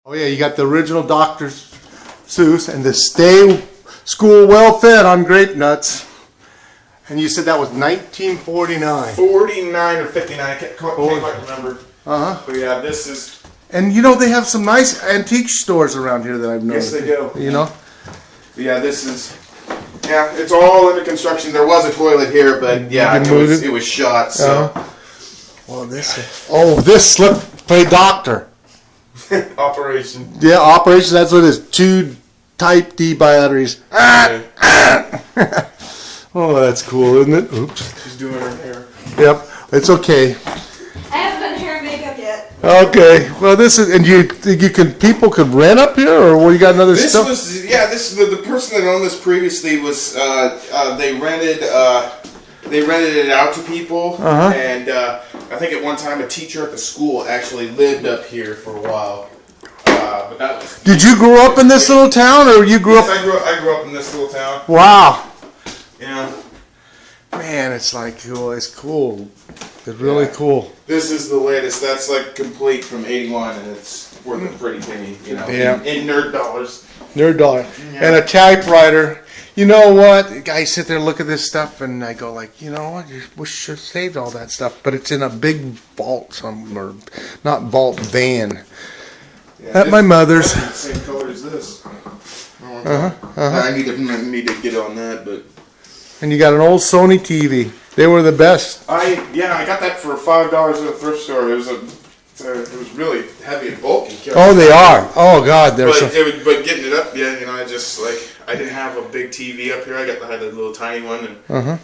Oh yeah, you got the original Dr. Seuss and the Stay School Well Fed on Grape Nuts. And you said that was 1949. 49 or 59, I can't quite remember. Uh-huh. But yeah, this is... And you know, they have some nice antique stores around here that I've noticed. Yes, they do. You know? But yeah, this is... Yeah, it's all under construction. There was a toilet here, but yeah, it was shot, so... Well, this... Oh, this, look, play doctor. Operation. Yeah, operation, that's what it is. 2 Type D batteries. Oh, that's cool, isn't it? Oops. She's doing her hair. Yep, it's okay. I haven't done hair and makeup yet. Okay, well, this is, and you can, people could rent up here, or what, you got another This stuff? was, yeah, this, the person that owned this previously was, they rented it out to people, and I think at one time a teacher at the school actually lived up here for a while. But that was, Did you grow up in this little town, or you grew yes, up? I grew up in this little town. Wow. Yeah. Man, it's like, cool. It's cool. It's really cool. This is the latest. That's like complete from '81, and it's worth a pretty penny, you know, Yeah. in nerd dollars. Nerd dollar. Yeah. And a typewriter. You know what? I sit there, look at this stuff, and I go like, you know what? We should have saved all that stuff. But it's in a big vault somewhere. Not vault, van. Yeah, At my mother's. That's the same color as this. I need to get on that, but And you got an old Sony TV. They were the best. I got that for $5 at a thrift store. It was really heavy and bulky. Oh, they are. Oh God, they're so. But getting it up, yeah, you know, I didn't have a big TV up here. I had a little tiny one, and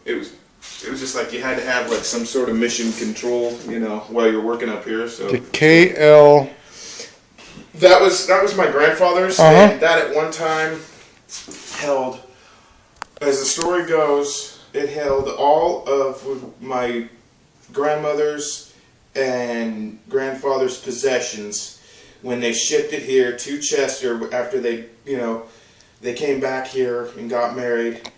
it was just like you had to have like some sort of mission control, you know, while you're working up here. So The KL. that was my grandfather's, and that at one time held, as the story goes, it held all of my grandmother's and grandfather's possessions when they shipped it here to Chester after they came back here and got married.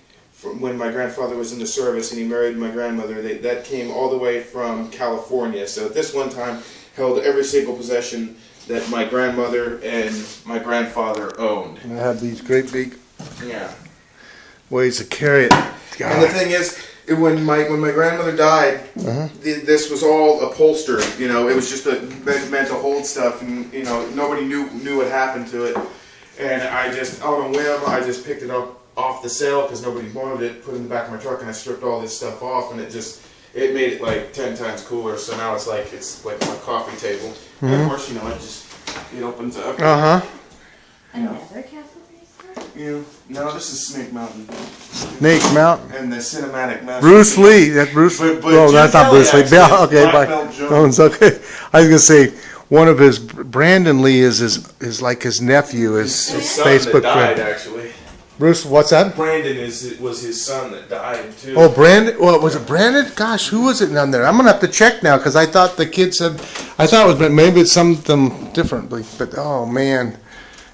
When my grandfather was in the service and he married my grandmother, that came all the way from California. So at this one time held every single possession that my grandmother and my grandfather owned. I have these great big ways to carry it. God. And the thing is, when my grandmother died, this was all upholstered. You know, it was just meant to hold stuff, and you know, nobody knew what happened to it. And I just, on a whim, I just picked it up off the sale because nobody wanted it. Put it in the back of my truck, and I stripped all this stuff off, and it made it like 10 times cooler. So now it's like my coffee table. And of course, you know, it opens up. Another Castle Racer? You know, no, this is Snake Mountain. Snake Mountain. And the cinematic masterpiece. Bruce Lee. That's Bruce. No, that's not Bruce Lee. Okay, Black Belt Jones. Okay. I was gonna say one of his Brandon Lee is like his nephew, his Facebook died, friend. actually. Bruce, what's that? Brandon was his son that died too. Oh, Brandon. Well, was it Brandon? Gosh, who was it down there? I'm gonna have to check now because I thought the kid said. I thought it was maybe it's something differently. But oh man,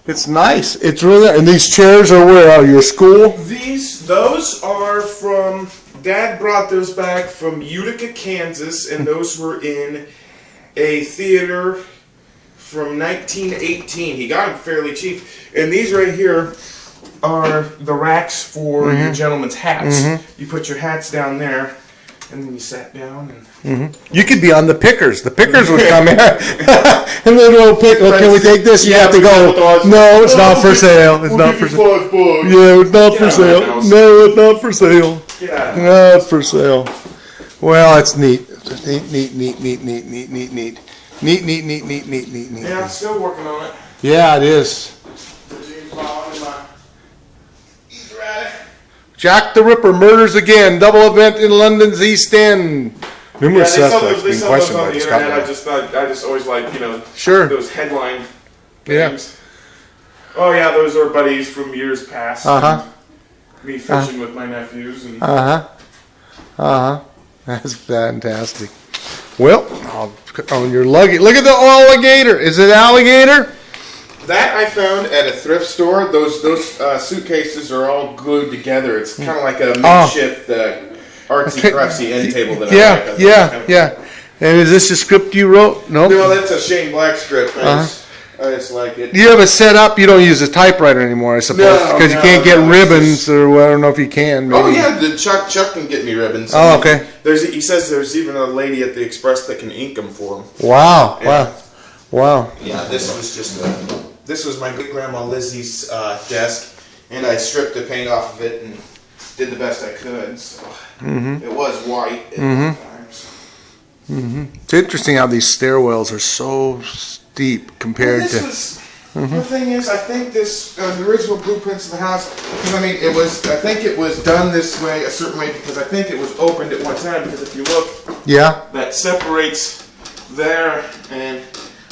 it's nice. It's really. And these chairs are where? Are your school? Those are from. Dad brought those back from Utica, Kansas, and those were in a theater from 1918. He got them fairly cheap. And these right here are the racks for your gentleman's hats. You put your hats down there, and then you sat down. And You could be on the pickers. The pickers would come in. And then we'll pick. Oh, can we take this? You have to go. No, it's not for sale. It's not for sale. Yeah, it's not for sale. No, it's not for sale. Yeah. No, it's for sale. Well, it's neat. Neat. Yeah, I'm still working on it. Yeah, it is. Jack the Ripper murders again. Double event in London's East End. Numerous suspects being questioned by the Scotland. I just always like, Sure. those headline things. Oh yeah, those are buddies from years past. Me fishing with my nephews. And That's fantastic. Well, on your luggage. Look at the alligator. Is it alligator? That I found at a thrift store. Those suitcases are all glued together. It's kind of like a makeshift artsy craftsy end table that I like. Yeah. And is this a script you wrote? Nope. No, that's a Shane Black script. I just like it. You have it set up. You don't use a typewriter anymore, I suppose, because you can't get ribbons, or I don't know if you can. Maybe. Oh yeah, the Chuck can get me ribbons. Oh, okay. He says there's even a lady at the Express that can ink them for him. Wow! Yeah. Wow! Yeah, this was my great grandma Lizzie's desk, and I stripped the paint off of it and did the best I could. So it was white at times. It's interesting how these stairwells are so steep compared to. The thing is, I think this the original blueprints of the house. Because I mean, I think it was done this way, a certain way, because I think it was opened at one time. Because if you look, Yeah. that separates there, and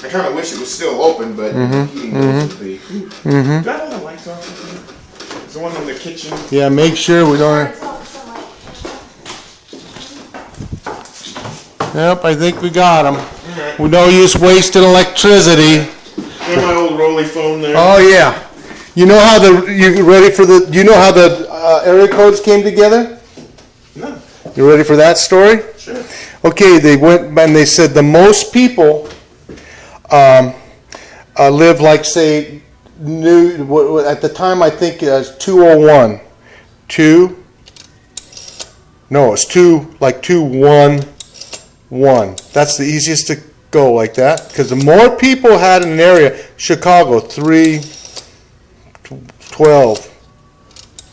I kind of wish it was still open, but heating would be. Do I have all the lights off? Is the one in the kitchen? Yeah. Make sure we don't. It's all sunlight. Yep. I think we got them. Alright. We don't use wasted electricity. And my old rolly phone there. Oh yeah. You know how you ready for the? You know how the area codes came together? No. You ready for that story? Sure. Okay, they went and they said the most people live like, say, at the time I think it was 201. It's 211. That's the easiest to go like that, because the more people had in an area, Chicago 312.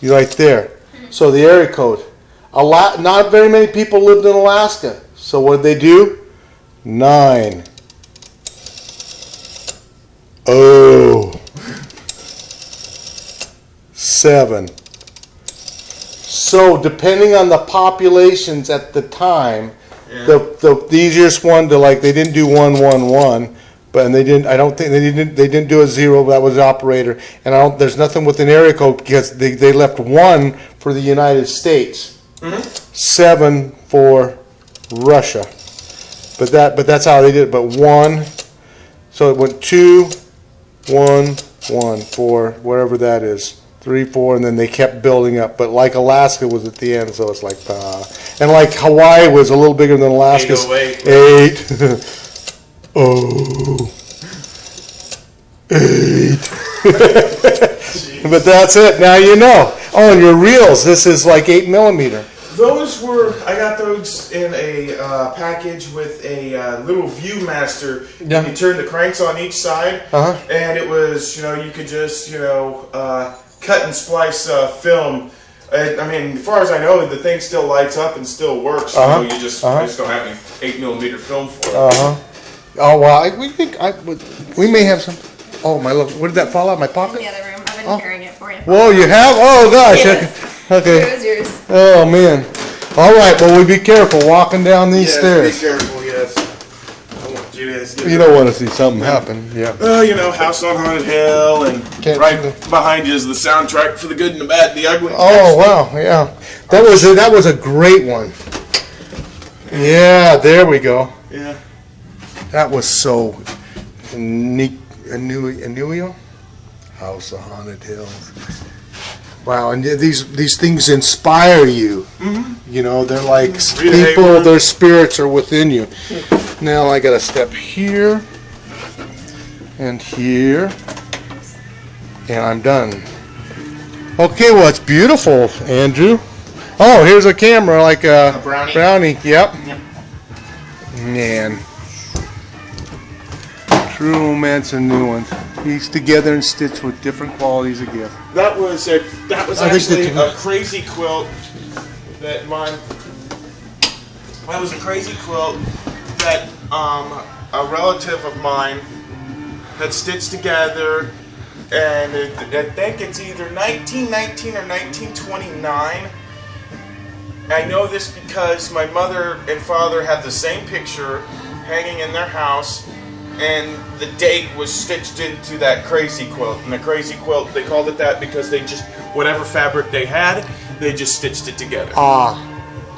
You right there. So the area code. Not very many people lived in Alaska. So what did they do? 9. Oh. 7. So depending on the populations at the time, the easiest one to, like, they didn't do 111, but they didn't do a 0. That was the operator, and there's nothing with an area code because they left 1 for the United States, 7 for Russia, but that's how they did it. But 1, so it went 2, 1, 1, 4, wherever that is. 3, 4, and then they kept building up. But like Alaska was at the end, so it's like, and like Hawaii was a little bigger than Alaska. 8. Oh. 8. But that's it. Now you know. Oh, and your reels. This is like 8mm. I got those in a package with a little Viewmaster. Yeah. You turn the cranks on each side, and it was, you could just, cut and splice film. I mean, as far as I know, the thing still lights up and still works. You just don't have any 8mm film for it. Oh well, we may have some. Oh my love, where did that fall out of my In pocket? the other room. I've been carrying it for you. Whoa, you have? Oh gosh. Yes. Okay. It was yours. Oh man. All right, well, we be careful walking down these stairs. Be careful, yes. I want you to You don't want to see something happen. Yeah. House on Haunted Hill, and Can't right see behind you is the soundtrack for The Good and the Bad and the Ugly. Oh wow, yeah. That was a great one. Yeah, there we go. Yeah. That was so neat. Anuio? House of Haunted Hills. Wow, and these things inspire you. They're like people, their spirits are within you. Now I gotta step here and here, and I'm done. Okay, well, it's beautiful, Andrew. Oh, here's a camera, like a brownie. Yep. Man. True romance and new ones. Pieced together and stitched with different qualities of gift. That was actually a crazy quilt that That was a crazy quilt that a relative of mine had stitched together, and I think it's either 1919 or 1929. I know this because my mother and father had the same picture hanging in their house, and the date was stitched into that crazy quilt. And the crazy quilt, they called it that because they just, whatever fabric they had, they just stitched it together.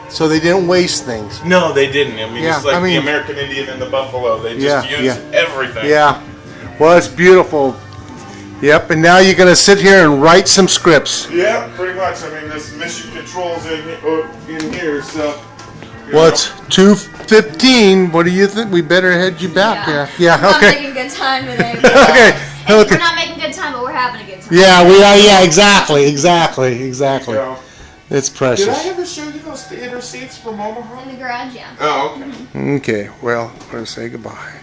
So they didn't waste things. No, they didn't. I mean, Yeah, it's like I mean- the American Indian and the buffalo. They just used everything. Yeah. Well, it's beautiful. Yep, and now you're going to sit here and write some scripts. Yeah, pretty much. I mean, this mission control's in here, so Well, it's 2:15. What do you think? We better head you back. Yeah. Yeah. We're not Okay. making good time today. Okay. We're Okay. not making good time, but we're having a good time. Yeah, we are. Yeah, exactly. So, It's did I precious. ever show you those theater seats from Omaha? In the garage, yeah. Oh, okay. Okay. Well, we're gonna say goodbye.